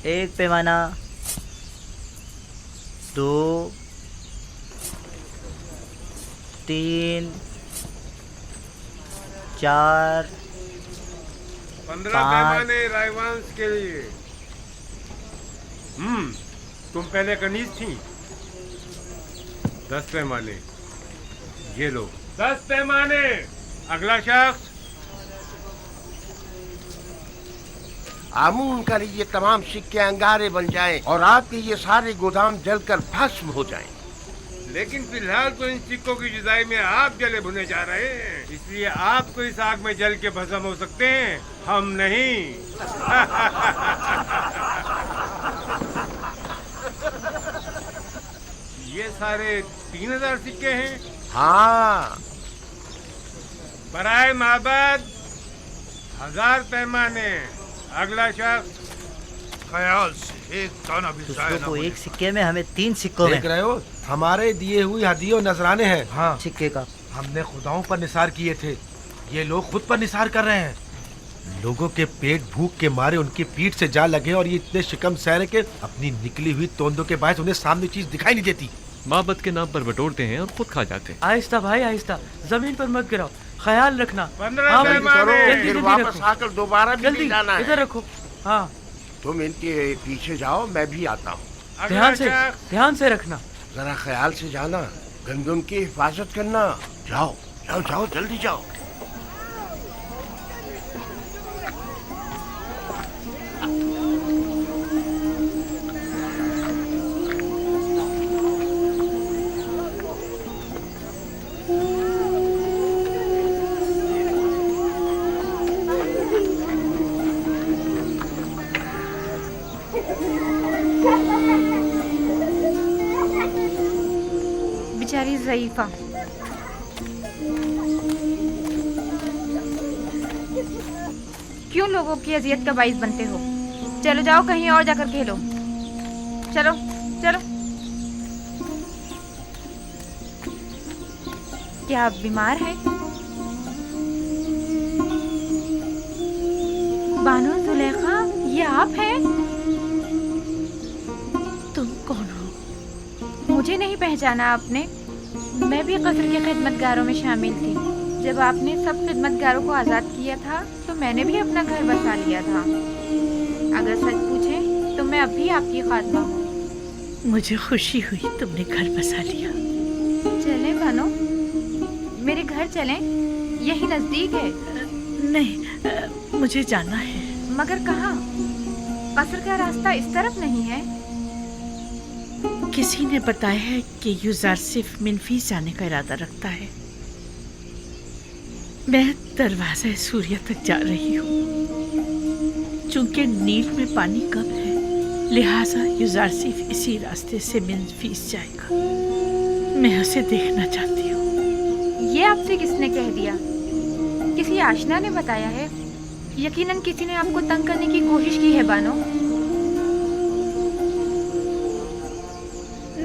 एक पैमाना, 2, 3, 4, 15 5। पैमाने रायवंश के लिए। तुम पहले कनीज थी। 10 पैमाने, ये लो 10 पैमाने। अगला शख्स। आमून कर ये तमाम सिक्के अंगारे बन जाएं और आपके ये सारे गोदाम जलकर भस्म हो जाएं। लेकिन फिलहाल तो इन सिक्कों की जुदाई में आप जले भुने जा रहे हैं, इसलिए आप तो इस आग में जल के भस्म हो सकते हैं, हम नहीं। ये सारे 3000 सिक्के हैं। हाँ, बराए माबद 1000 पैमाने। अगला शख्स। ख्याल से एक दाना भी जाया दूसरों ना को होने एक सिक्के में, हमें 3 सिक्कों में। देख रहे हो, हमारे दिए हुई हदियों नजराने हैं। हाँ, सिक्के का हमने खुदाओं पर निसार किए थे, ये लोग खुद पर निसार कर रहे हैं। लोगों के पेट भूख के मारे उनकी पीठ से जा लगे और ये इतने शिकम सहरे के अपनी निकली हुई तोंदों के बायस उन्हें सामने चीज दिखाई नहीं देती। माबद के नाम पर बटोरते हैं और खुद खा जाते हैं। आहिस्ता भाई आहिस्ता, जमीन पर मत गिराओ, ख्याल रखना। 15 हाँ भाई, पैमाने। जल्दी फिर जल्दी वापस रखो, आकर दोबारा भी जल्दी नहीं जाना है। इधर रखो। हाँ, तुम इनके पीछे जाओ, मैं भी आता हूँ। अगला शख्स। ध्यान से रखना। जरा ख्याल से जाना, गंदम की हिफाजत करना। जाओ जाओ जाओ, जल्दी जाओ। बेचारी ज़ईफ़ा, क्यों लोगों की अजियत का बाइस बनते हो? चलो जाओ कहीं और जाकर खेलो। चलो चलो। क्या आप बीमार हैं? बानो जुलेखा, ये आप हैं? तुम कौन हो? मुझे नहीं पहचाना आपने? मैं भी कस्र के खिदमतगारों में शामिल थी। जब आपने सब खिदमतगारों को आज़ाद किया था तो मैंने भी अपना घर बसा लिया था। अगर सच पूछें तो मैं अब भी आपकी खात्मा हूँ। मुझे खुशी हुई तुमने घर बसा लिया। चलें बानो, मेरे घर चलें, यही नज़दीक है। नहीं, मुझे जाना है। मगर कहाँ? कस्र का रास्ता इस तरफ नहीं है। किसी ने बताया है कि यूज़ार सिर्फ मिनफीस जाने का इरादा रखता है। मैं दरवाज़ा सूर्य तक जा रही हूँ। चूंकि नील में पानी कम है, लिहाजा यूज़ार सिर्फ इसी रास्ते से मिनफीस जाएगा। मैं उसे देखना चाहती हूँ। ये आपसे किसने कह दिया? किसी आशना ने बताया है? यकीनन किसी ने आपको तंग करने की कोशिश की है बानो।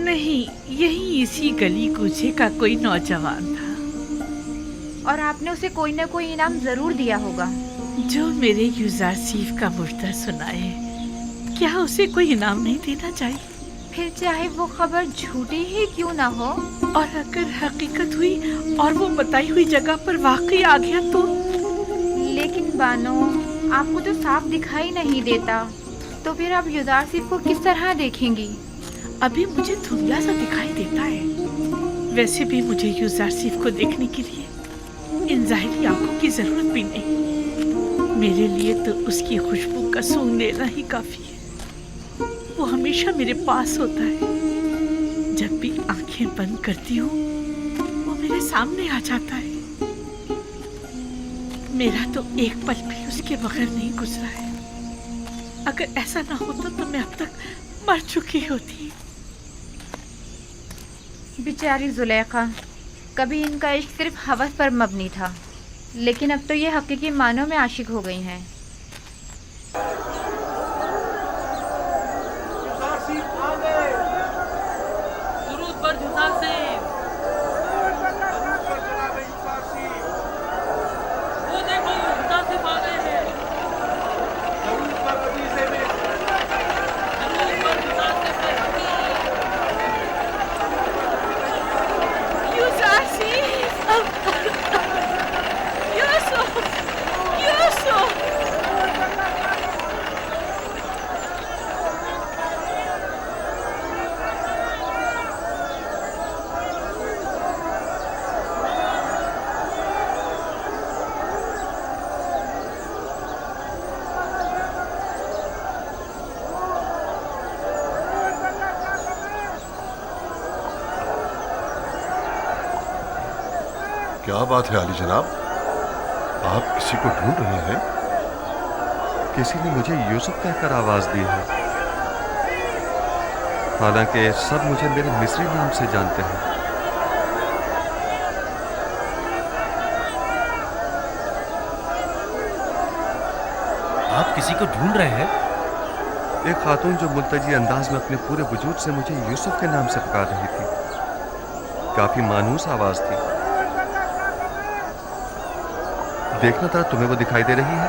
नहीं, यही इसी गली कूचे का कोई नौजवान था। और आपने उसे कोई ना कोई इनाम जरूर दिया होगा। जो मेरे यूज़ार सीफ का मुर्दा सुनाए, क्या उसे कोई इनाम नहीं देना चाहिए? फिर चाहे वो खबर झूठी ही क्यों ना हो। और अगर हकीकत हुई और वो बताई हुई जगह पर वाकई आ गया तो? लेकिन बानो, आपको तो साफ दिखाई नहीं देता, तो फिर आप यूज़ार सिफ को किस तरह देखेंगी? अभी मुझे धुंधला सा दिखाई देता है। वैसे भी मुझे यूज़ार सिफ को देखने के लिए इन ज़ाहिरी आंखों की जरूरत भी नहीं। मेरे लिए तो उसकी खुशबू का सूंघ लेना ही काफी है। वो हमेशा मेरे पास होता है। जब भी आंखें बंद करती हूँ, वो मेरे सामने आ जाता है। मेरा तो एक पल भी उसके बगैर नहीं गुजरा है। अगर ऐसा ना होता तो मैं अब तक मर चुकी होती। बेचारी जुलेखा, कभी इनका इश्क सिर्फ हवस पर मबनी था, लेकिन अब तो ये हकीकी मानों में आशिक हो गई हैं। दुरूद पर यूज़ार सिफ। वो देखो, यूज़ार सिफ आ गए हैं। क्या बात है आली जनाब, आप किसी को ढूंढ रहे हैं? किसी ने मुझे यूसुफ कहकर आवाज दी है, हालांकि सब मुझे मेरे मिस्री नाम से जानते हैं। आप किसी को ढूंढ रहे हैं? एक खातून जो मुल्तजी अंदाज में अपने पूरे वजूद से मुझे यूसुफ के नाम से पुकार रही थी। काफी मानूस आवाज थी। देखना था तुम्हें वो दिखाई दे रही है?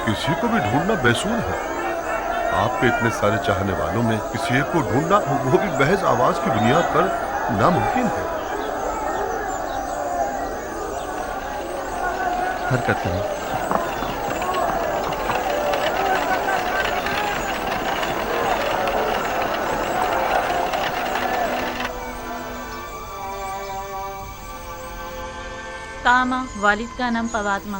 किसी को भी ढूंढना बेसूर है। आपके इतने सारे चाहने वालों में किसी एक को ढूंढना, वो भी महज आवाज की बुनियाद पर, नामुमकिन है। हरकत करें। कामा, वालिद का नाम पवात्मा।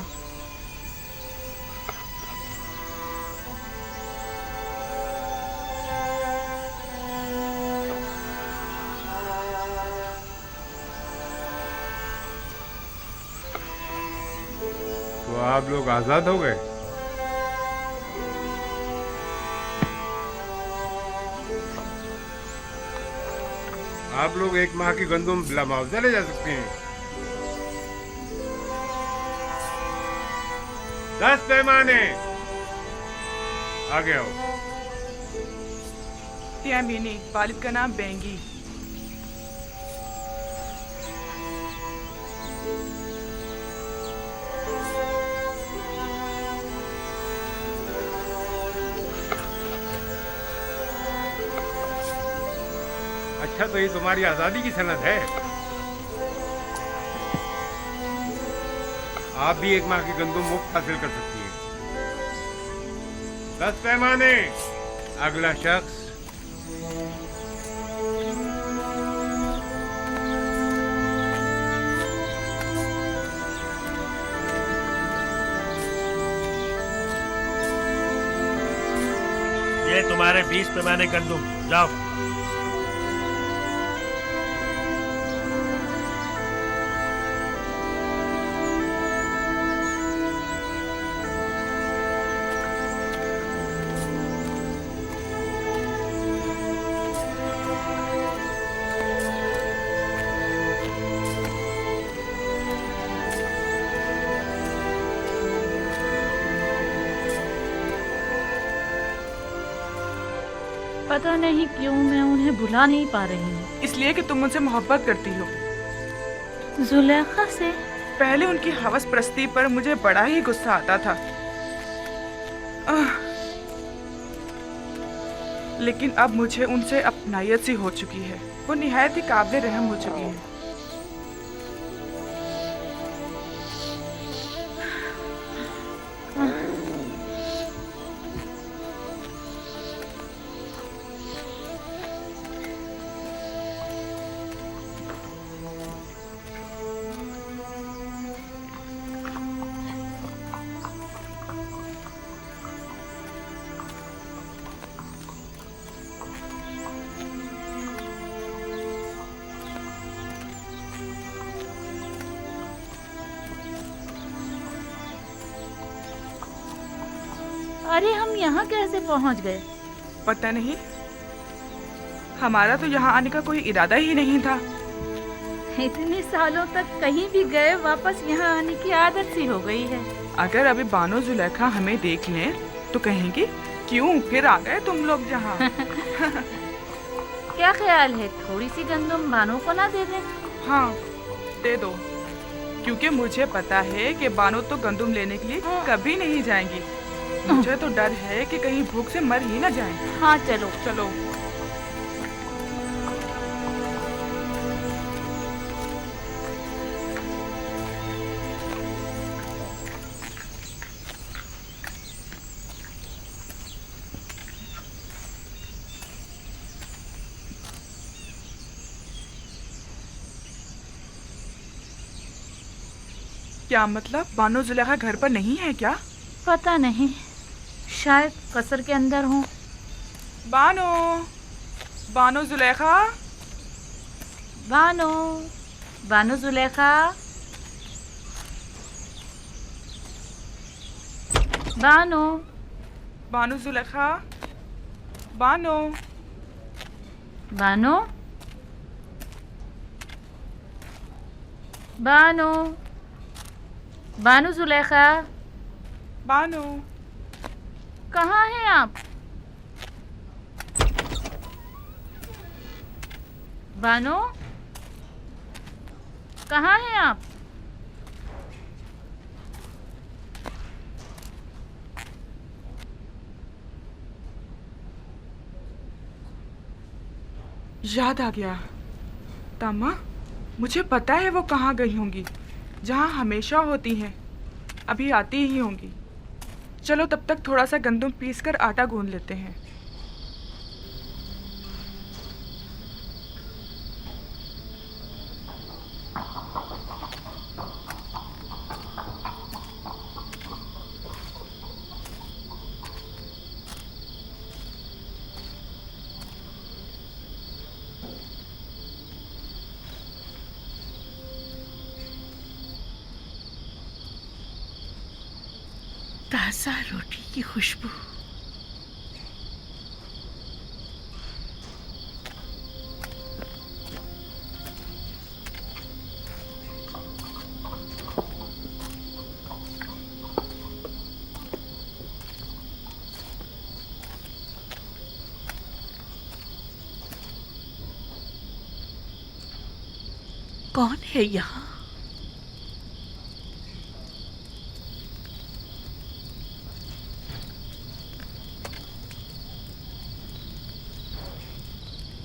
तो आप लोग आजाद हो गए? आप लोग 1 माह की गंदुम बिला मुआवजा ले जा सकते हैं। 10 पैमाने आगे आओ। त्यामीनी, वालिद का नाम बेंगी। अच्छा, तो ये तुम्हारी आजादी की सनद है। आप भी 1 माह की गंदुम मुफ्त हासिल कर सकती हैं। 10 पैमाने। अगला शख्स। ये तुम्हारे 20 पैमाने गंदुम, जाओ। पता नहीं क्यों मैं उन्हें भुला नहीं पा रही हूँ। इसलिए कि तुम मुझसे मोहब्बत करती हो। जुलेखा से? पहले उनकी हवस प्रस्ती पर मुझे बड़ा ही गुस्सा आता था, लेकिन अब मुझे उनसे अपनायत सी हो चुकी है। वो निहायत ही काबिल रहम हो चुकी है। अरे हम यहाँ कैसे पहुँच गए? पता नहीं, हमारा तो यहाँ आने का कोई इरादा ही नहीं था। इतने सालों तक कहीं भी गए, वापस यहाँ आने की आदत सी हो गई है। अगर अभी बानो जुलेखा हमें देख लें तो कहेंगी, क्यों फिर आ गए तुम लोग यहाँ? क्या ख्याल है, थोड़ी सी गंदुम बानो को ना दे दें? हाँ, दे दो, क्योंकि मुझे पता है कि बानो तो गंदुम लेने के लिए कभी नहीं जाएंगी। मुझे तो डर है कि कहीं भूख से मर ही ना जाएं। हाँ चलो चलो। क्या मतलब, बानो जुलेखा घर पर नहीं है क्या? पता नहीं, शायद कसर के अंदर हूँ। बानो, बानो जुलेखा, बानो, बानो जुलेखा, बानो, बानो जुलेखा, बानो, बानो, बानो, बानो जुलेखा, बानो, कहाँ हैं आप? बानो, कहाँ हैं आप? याद आ गया। तामा, मुझे पता है वो कहाँ गई होंगी। जहाँ हमेशा होती हैं, अभी आती ही होंगी। चलो तब तक थोड़ा सा गंदम पीसकर आटा गूंद लेते हैं। ताज़ा रोटी की खुशबू। कौन है यहाँ?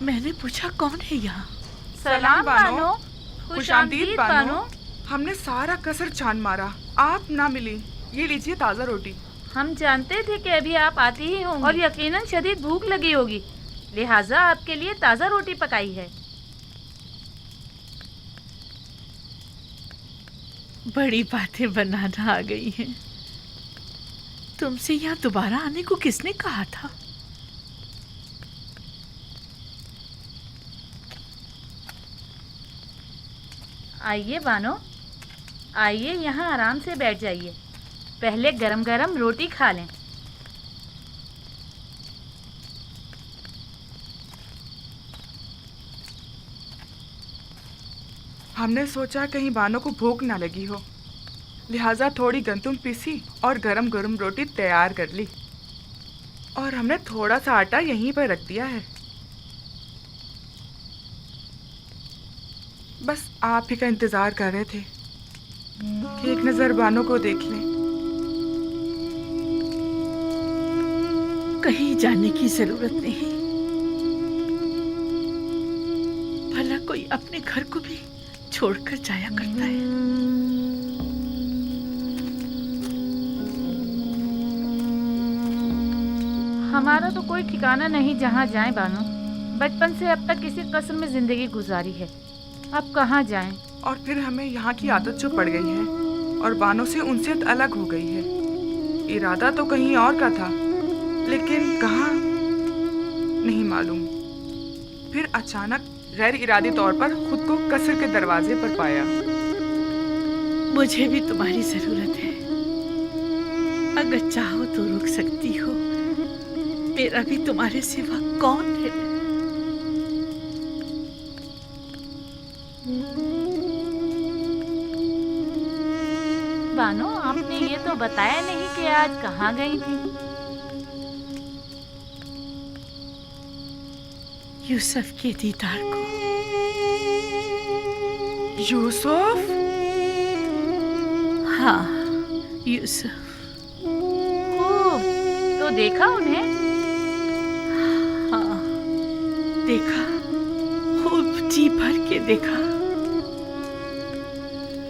मैंने पूछा कौन है यहाँ? सलाम बानो, खुशामदीद बानो। हमने सारा कसर छान मारा, आप ना मिली। ये लीजिए ताज़ा रोटी। हम जानते थे कि अभी आप आती ही होंगी और यकीनन शदीद भूख लगी होगी, लिहाजा आपके लिए ताज़ा रोटी पकाई है। बड़ी बातें बनाना आ गई हैं। तुमसे यहाँ दोबारा आने को किसने कहा था? आइए बानो, आइए यहाँ आराम से बैठ जाइए। पहले गरम गरम रोटी खा लें। हमने सोचा कहीं बानो को भूख ना लगी हो, लिहाजा थोड़ी गंदम पीसी और गरम गरम रोटी तैयार कर ली। और हमने थोड़ा सा आटा यहीं पर रख दिया है। बस आप ही का इंतजार कर रहे थे कि एक नजर बानो को देख लें। कहीं जाने की जरूरत नहीं। भला कोई अपने घर को भी छोड़कर जाया करता है। हमारा तो कोई ठिकाना नहीं जहाँ जाएं बानो। बचपन से अब तक इसी कस्र में जिंदगी गुजारी है, अब कहाँ जाएं? और फिर हमें यहाँ की आदत जो पड़ गई है और बानो से उनसे अलग हो गई है। इरादा तो कहीं और का था, लेकिन कहाँ नहीं मालूम। फिर अचानक गैर इरादी तौर पर खुद को कसर के दरवाजे पर पाया। मुझे भी तुम्हारी जरूरत है। अगर चाहो तो रुक सकती हो। मेरा भी तुम्हारे सिवा कौन है? बानो, आपने ये तो बताया नहीं कि आज कहाँ गई थी। यूसुफ के दीदार को। यूसुफ? हाँ, यूसुफ। खूब, तो देखा उन्हें? हाँ, देखा, खूब जी भर के देखा।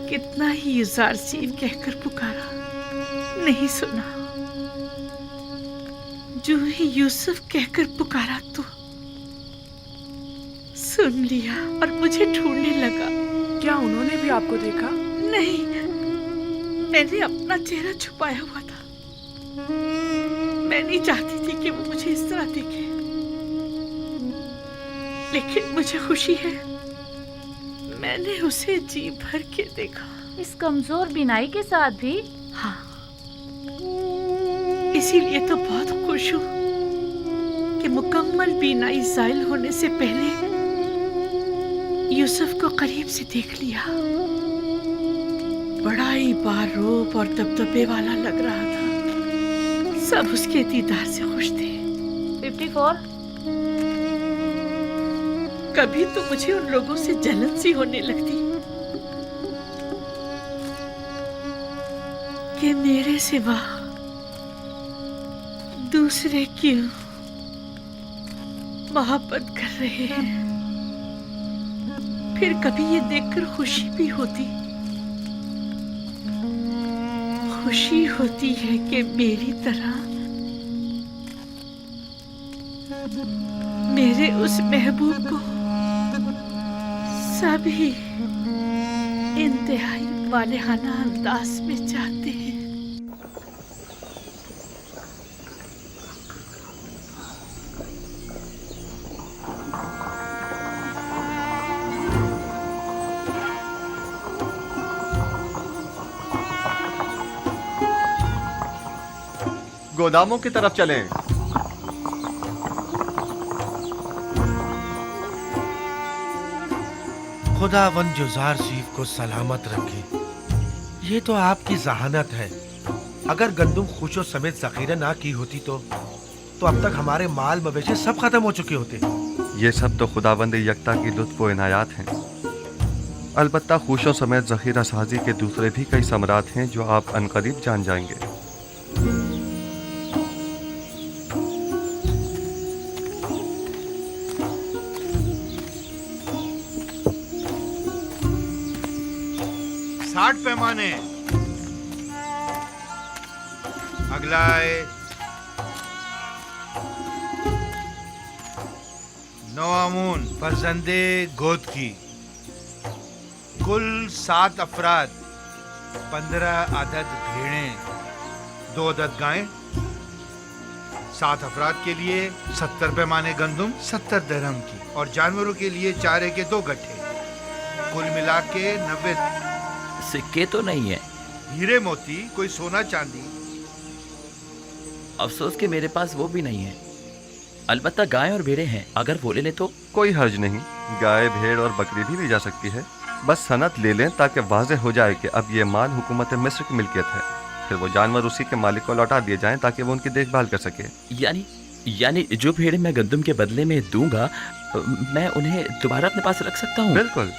कितना ही युज़ारसीफ कहकर पुकारा, नहीं सुना। जो ही यूसुफ कहकर पुकारा तो सुन लिया और मुझे ढूंढने लगा। क्या उन्होंने भी आपको देखा? नहीं, मैंने अपना चेहरा छुपाया हुआ था। मैं नहीं चाहती थी कि वो मुझे इस तरह देखे, लेकिन मुझे खुशी है मैंने उसे जी भर के देखा। इस कमजोर बीनाई के साथ भी? हाँ, इसीलिए तो बहुत खुश हूँ कि मुकम्मल बीनाई ज़ाइल होने से पहले यूसुफ को करीब से देख लिया। बड़ा ही बारूप और दबदबे वाला लग रहा था। सब उसके दीदार से खुश थे। 54? कभी तो मुझे उन लोगों से जलन सी होने लगती कि मेरे सिवा दूसरे क्यों मोहब्बत कर रहे हैं। फिर कभी ये देखकर खुशी भी होती, खुशी होती है कि मेरी तरह मेरे उस महबूब को सभी इंतहाई वालेहाना अंदाज में चाहते हैं। गोदामों की तरफ चलें। खुदावंद जुज़ार सीफ को सलामत रखे। ये तो आपकी जहानत है। अगर गंदुम खुशो समेत जखीरा ना की होती तो अब तक हमारे माल मवेशी सब खत्म हो चुके होते। ये सब तो खुदावंद यकता की लुत्फ व इनायात हैं। अलबत्ता खुशों समेत जखीरा साजी के दूसरे भी कई समरात हैं जो आप अनकरीब जान जाएंगे। पैमाने अगला है 9 अमून फरजंदे गोद की। कुल 7 अफराद, 15 अदद भेड़ें, 2 अदद गायें। 7 अफराद के लिए 70 पैमाने गंदुम 70 दरहम की, और जानवरों के लिए चारे के 2 गट्ठे। कुल मिला के 90। सिक्के तो नहीं है? हीरे मोती, कोई सोना चांदी। अफसोस कि मेरे पास वो भी नहीं है। अलबत्ता गाय और भेड़ें हैं, अगर वो ले लें तो। कोई हर्ज नहीं, गाय भेड़ और बकरी भी ली जा सकती है। बस सनद ले लें ताकि वाज़ेह हो जाए कि अब ये माल हुकूमत मिस्र की मिल्कियत है। फिर वो जानवर उसी के मालिक को लौटा दिए जाएं ताकि वो उनकी देखभाल कर सके। यानी जो भेड़ें मैं गंदुम के बदले में दूंगा, मैं उन्हें दोबारा अपने पास रख सकता हूँ? बिल्कुल।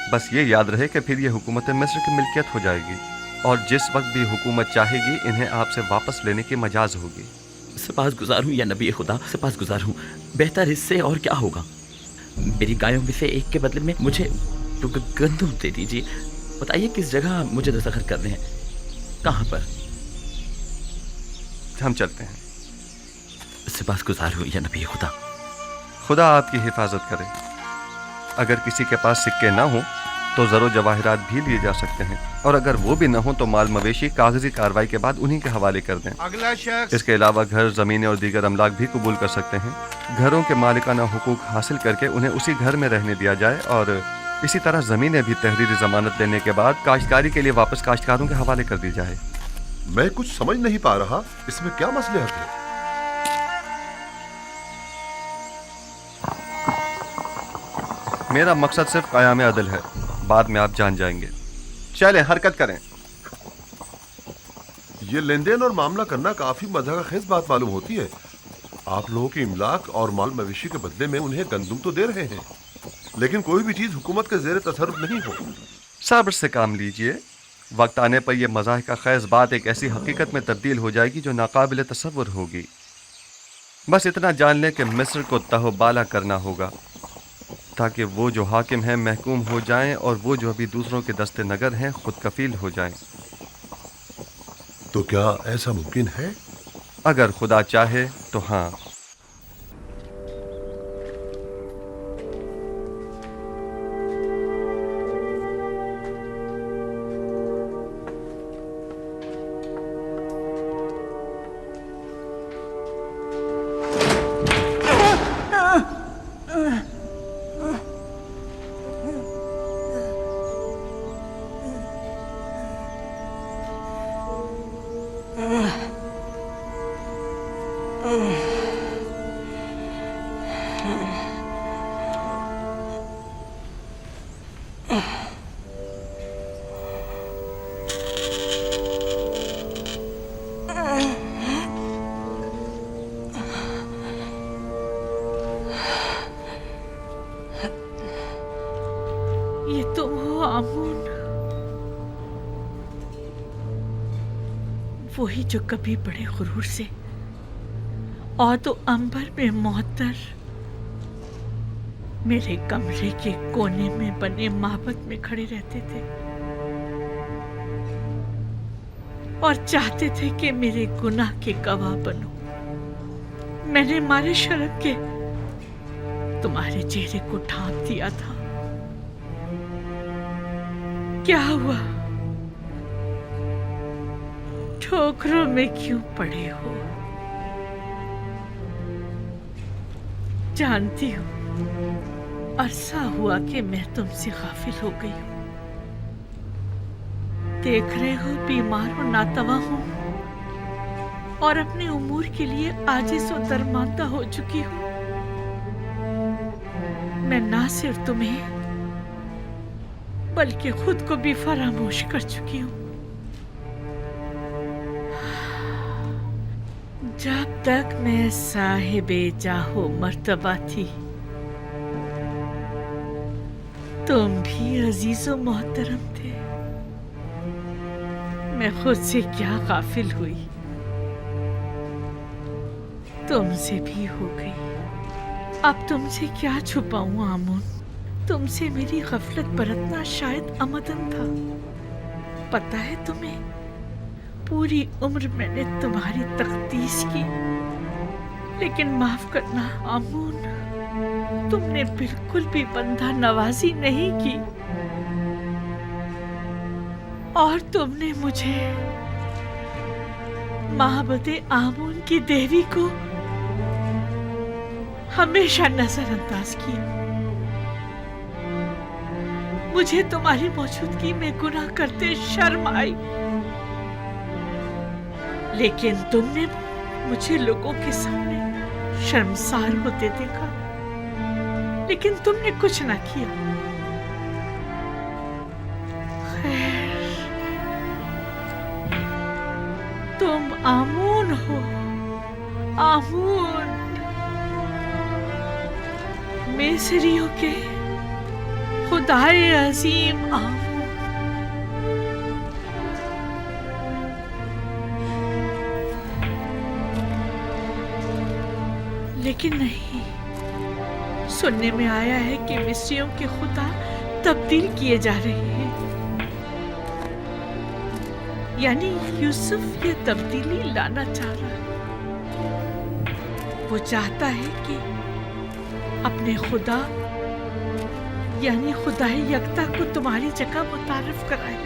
बस ये याद रहे कि फिर ये हुकूमत मिस्र की मिल्कियत हो जाएगी और जिस वक्त भी हुकूमत चाहेगी इन्हें आपसे वापस लेने की मजाज होगी। सपासगुजार हूँ या नबी खुदा, सपासगुजार हूँ। बेहतर इससे और क्या होगा। मेरी गायों में से एक के बदले में मुझे गंदुम दे दीजिए। बताइए किस जगह मुझे दस्तखत करने हैं, कहाँ पर? हम चलते हैं। सपासगुजार हूँ या नबी खुदा। खुदा आपकी हिफाजत करे। अगर किसी के पास सिक्के ना हो तो ज़रो जवाहिरात भी लिए जा सकते हैं, और अगर वो भी ना हो तो माल मवेशी कागजी कार्रवाई के बाद उन्हीं के हवाले कर दें। अगला शख्स। इसके अलावा घर, ज़मीनें और दीगर अमलाक भी कबूल कर सकते हैं। घरों के मालिकाना हुकूक हासिल करके उन्हें उसी घर में रहने दिया जाए, और इसी तरह ज़मीनें भी तहरीरी ज़मानत लेने के बाद काश्तकारी के लिए वापस काश्तकारों के हवाले कर दी जाए। मैं कुछ समझ नहीं पा रहा, इसमें क्या मसलहत है? मेरा मकसद सिर्फ क़याम अदल है, बाद में आप जान जाएंगे। चलें, हरकत करें। ये लेन देन और मामला करना काफी मज़ाक़खेज़ बात मालूम होती है। आप लोगों की इमलाक और माल मवेशी के बदले में उन्हें गंदुम तो दे रहे हैं, लेकिन कोई भी चीज हुकूमत के ज़ेरे तसर्रुफ नहीं हो। सब्र से काम लीजिए। वक्त आने पर यह मज़ाक़खेज़ बात एक ऐसी हकीकत में तब्दील हो जाएगी जो नाकाबिल तसव्वुर होगी। बस इतना जान लें कि मिस्र को तहबाला करना होगा ताकि वो जो हाकिम हैं महकूम हो जाएं और वो जो अभी दूसरों के दस्ते नगर हैं खुद कफील हो जाएं। तो क्या ऐसा मुमकिन है? अगर खुदा चाहे तो हाँ। ये तुम हो आमून, वही जो कभी बड़े गुरूर से और तो अंबर में मोहतर मेरे कमरे के कोने में बने माबद में खड़े रहते थे और चाहते थे कि मेरे गुनाह के गवाह बनो। मैंने मारे शर्म के तुम्हारे चेहरे को ढांप दिया था। क्या हुआ? ठोकरों में क्यों पड़े हो? जानती हूँ अरसा हुआ कि मैं तुमसे गाफिल हो गई हूँ। देख रहे हो बीमार और नातवा हूँ और अपने उमूर के लिए आजिज़ और दरमांदा हो चुकी हूँ। मैं ना सिर्फ तुम्हें बल्कि खुद को भी फरामोश कर चुकी हूँ। जब तक मैं साहिबे जाहो मर्तबा थी, तुम भी अजीजो मोहतरम थे। मैं खुद से क्या गाफिल हुई, तुमसे भी हो गई। अब तुमसे क्या छुपाऊं आमून? तुमसे मेरी गफलत बरतना शायद अमदन था। पता है तुम्हें, पूरी उम्र मैंने तुम्हारी तख्तीस की, लेकिन माफ करना आमून, तुमने बिल्कुल भी बंदा नवाजी नहीं की और तुमने मुझे माहबते आमून की देवी को हमेशा नजरअंदाज किया। मुझे तुम्हारी मौजूदगी में गुनाह करते शर्म आई, लेकिन तुमने मुझे लोगों के सामने शर्मसार होते देखा, लेकिन तुमने कुछ ना किया। खैर, तुम आमून हो, आमून, मिस्रियों के खुदाए अजीम आमून। लेकिन नहीं, सुनने में आया है कि मिस्रियों के खुदा तब्दील किए जा रहे हैं। यानी यूसुफ ये तब्दीली लाना चाह रहा है। वो चाहता है कि अपने खुदा यानी खुदा यकता को तुम्हारी जगह मुतारिफ कराए,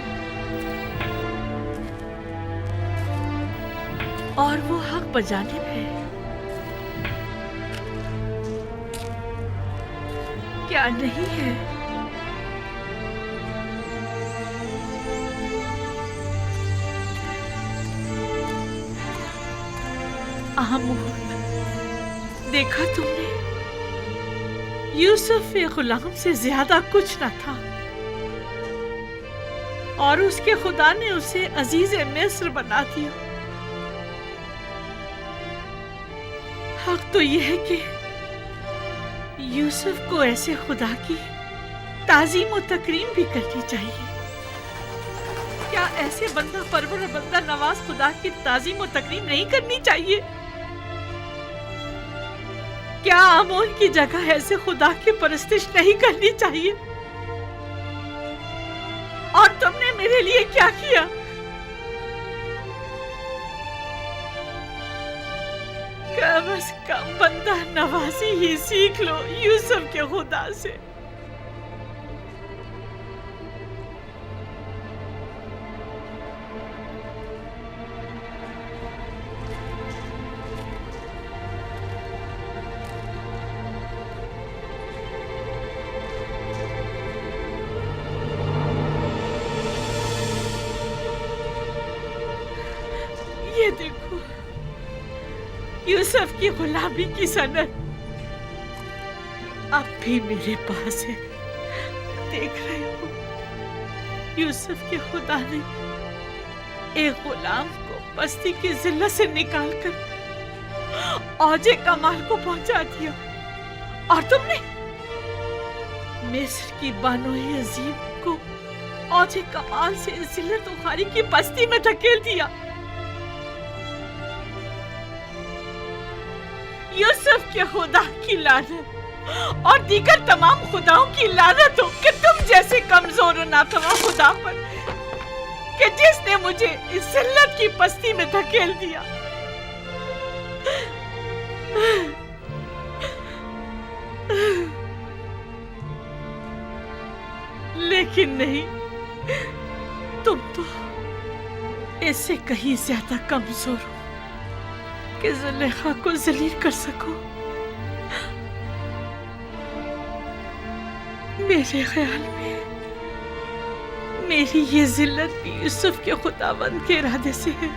और वो हक बजानिब है। क्या नहीं है? आमून, देखा तुमने, यूसुफ एक गुलाम से ज्यादा कुछ न था और उसके खुदा ने उसे अजीज मिस्र बना दिया। हक तो यह है कि यूसुफ को ऐसे खुदा की ताजीम और तकरीम भी करनी चाहिए। क्या ऐसे बंदा परवर और बंदा नवाज खुदा की ताजीम और तकरीम नहीं करनी चाहिए? क्या आमून की जगह ऐसे खुदा की परस्तिश नहीं करनी चाहिए? और तुमने मेरे लिए क्या किया? कम से कम बंदा नवाजी ही सीख लो यूसुफ के खुदा से। ये देखो, यूसुफ की गुलामी की सनद अब भी मेरे पास है। देख रहे हो, यूसुफ के खुदा ने एक गुलाम को बस्ती की जिल्लत से निकालकर औजे कमाल को पहुंचा दिया, और तुमने मिस्र की बानो अजीम को औजे कमाल से जिल्लत उखारी की बस्ती में धकेल दिया। यूसुफ के खुदा की लानत और दीगर तमाम खुदाओं की लानत हो कि तुम जैसे कमजोर और नातवा खुदा पर, कि जिसने मुझे इस जिल्लत की बस्ती में धकेल दिया। लेकिन नहीं, तुम तो इससे कहीं ज्यादा कमजोर हो कि जुलेखा को जलील कर सको। मेरे ख्याल में मेरी ये जिल्लत भी यूसुफ के खुदावंद के इरादे से है।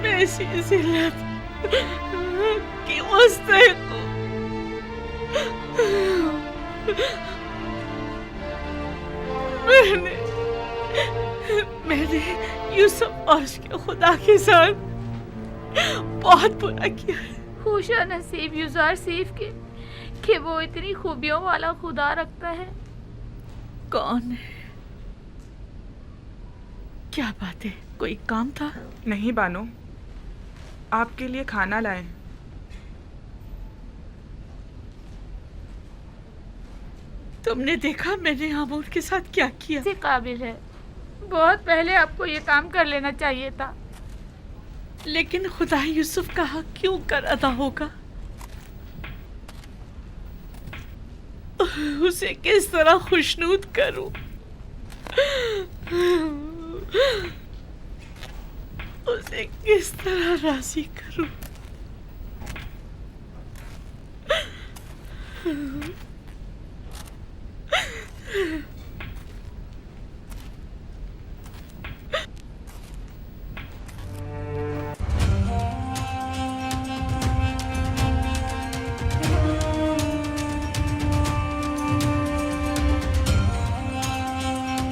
मैं इसी जिल्लत की मुस्तहिक हूँ। मैंने यूसुफ और उसके खुदा के साथ बहुत बुरा किया है। खुशा नसीब यूज़र सीफ के कि वो इतनी खूबियों वाला खुदा रखता है। कौन है? क्या बात है, कोई काम था? नहीं बानो, आपके लिए खाना लाए। तुमने देखा मैंने आमूर के साथ क्या किया? से काबिल है, बहुत पहले आपको ये काम कर लेना चाहिए था। लेकिन खुदा यूसुफ का हक क्यों कर अदा होगा? उसे किस तरह खुशनूद करूं? उसे किस तरह राजी करूं?